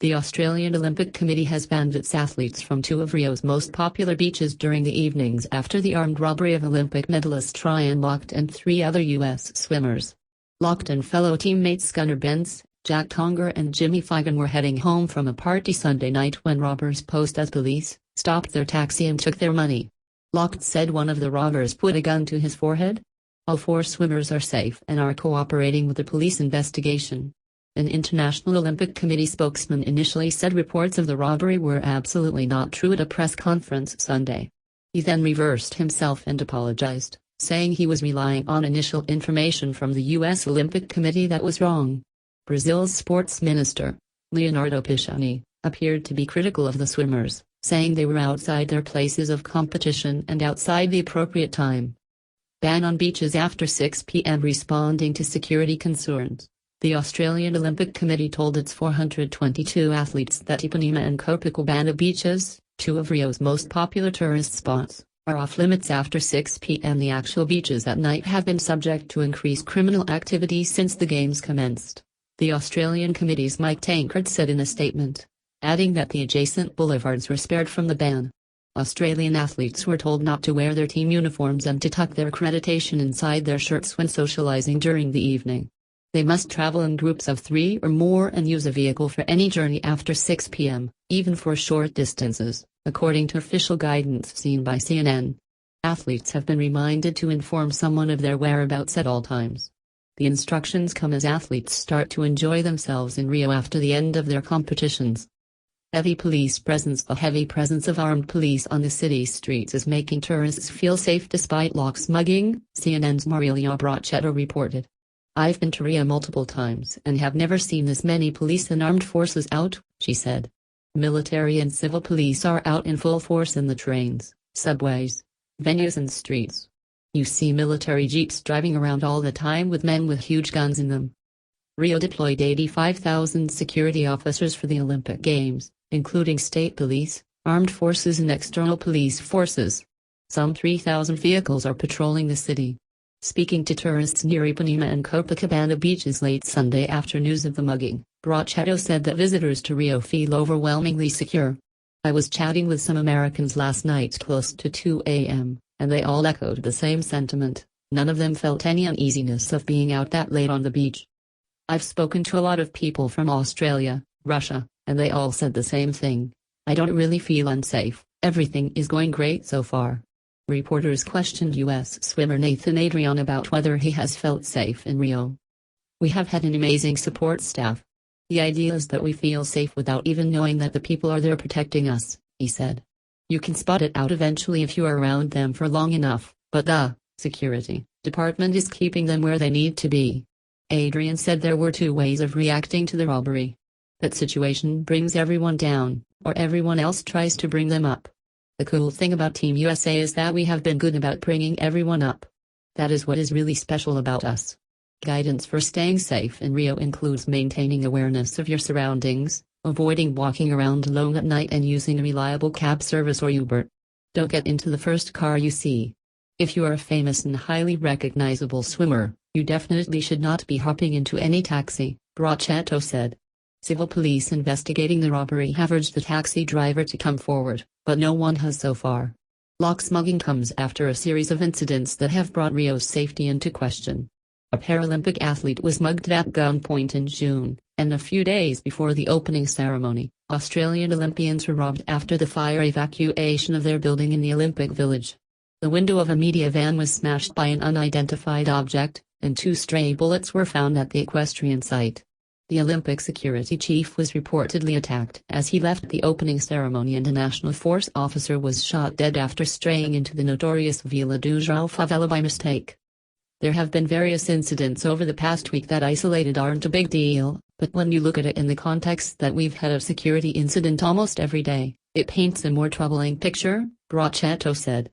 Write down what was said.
The Australian Olympic Committee has banned its athletes from two of Rio's most popular beaches during the evenings after the armed robbery of Olympic medalist Ryan Lochte and three other U.S. swimmers. Lochte and fellow teammates Gunnar Benz, Jack Conger and Jimmy Figan were heading home from a party Sunday night when robbers posed as police, stopped their taxi and took their money. Lochte said one of the robbers put a gun to his forehead. All four swimmers are safe and are cooperating with the police investigation. An International Olympic Committee spokesman initially said reports of the robbery were absolutely not true at a press conference Sunday. He then reversed himself and apologized, saying he was relying on initial information from the U.S. Olympic Committee that was wrong. Brazil's sports minister, Leonardo Pisciani, appeared to be critical of the swimmers, saying they were outside their places of competition and outside the appropriate time. Ban on beaches after 6 p.m. Responding to security concerns, the Australian Olympic Committee told its 422 athletes that Ipanema and Copacabana beaches, two of Rio's most popular tourist spots, are off limits after 6 p.m. The actual beaches at night have been subject to increased criminal activity since the games commenced, the Australian Committee's Mike Tankard said in a statement, adding that the adjacent boulevards were spared from the ban. Australian athletes were told not to wear their team uniforms and to tuck their accreditation inside their shirts when socializing during the evening. They must travel in groups of 3 or more and use a vehicle for any journey after 6 p.m., even for short distances, according to official guidance seen by CNN. Athletes have been reminded to inform someone of their whereabouts at all times. The instructions come as athletes start to enjoy themselves in Rio after the end of their competitions. Heavy police presence. The heavy presence of armed police on the city's streets is making tourists feel safe despite locks mugging, CNN's Marilia Bracchetto reported. I've been to Rio multiple times and have never seen this many police and armed forces out, she said. Military and civil police are out in full force in the trains, subways, venues and streets. You see military jeeps driving around all the time with men with huge guns in them. Rio deployed 85,000 security officers for the Olympic Games, including state police, armed forces and external police forces. Some 3,000 vehicles are patrolling the city. Speaking to tourists near Ipanema and Copacabana beaches late Sunday after news of the mugging, Bracchetto said that visitors to Rio feel overwhelmingly secure. I was chatting with some Americans last night close to 2 a.m., and they all echoed the same sentiment. None of them felt any uneasiness of being out that late on the beach. I've spoken to a lot of people from Australia, Russia, and they all said the same thing. I don't really feel unsafe, everything is going great so far. Reporters questioned U.S. swimmer Nathan Adrian about whether he has felt safe in Rio. We have had an amazing support staff. The idea is that we feel safe without even knowing that the people are there protecting us, he said. You can spot it out eventually if you are around them for long enough, but the security department is keeping them where they need to be. Adrian said there were two ways of reacting to the robbery. That situation brings everyone down, or everyone else tries to bring them up. The cool thing about Team USA is that we have been good about bringing everyone up. That is what is really special about us. Guidance for staying safe in Rio includes maintaining awareness of your surroundings, avoiding walking around alone at night and using a reliable cab service or Uber. Don't get into the first car you see. If you are a famous and highly recognizable swimmer, you definitely should not be hopping into any taxi, Bracchetto said. Civil police investigating the robbery have urged the taxi driver to come forward, but no one has so far. Lock mugging comes after a series of incidents that have brought Rio's safety into question. A Paralympic athlete was mugged at gunpoint in June, and a few days before the opening ceremony, Australian Olympians were robbed after the fire evacuation of their building in the Olympic Village. The window of a media van was smashed by an unidentified object, and 2 stray bullets were found at the equestrian site. The Olympic security chief was reportedly attacked as he left the opening ceremony, and a National Force officer was shot dead after straying into the notorious Vila do João favela by mistake. There have been various incidents over the past week that isolated aren't a big deal, but when you look at it in the context that we've had a security incident almost every day, it paints a more troubling picture, Bracchetto said.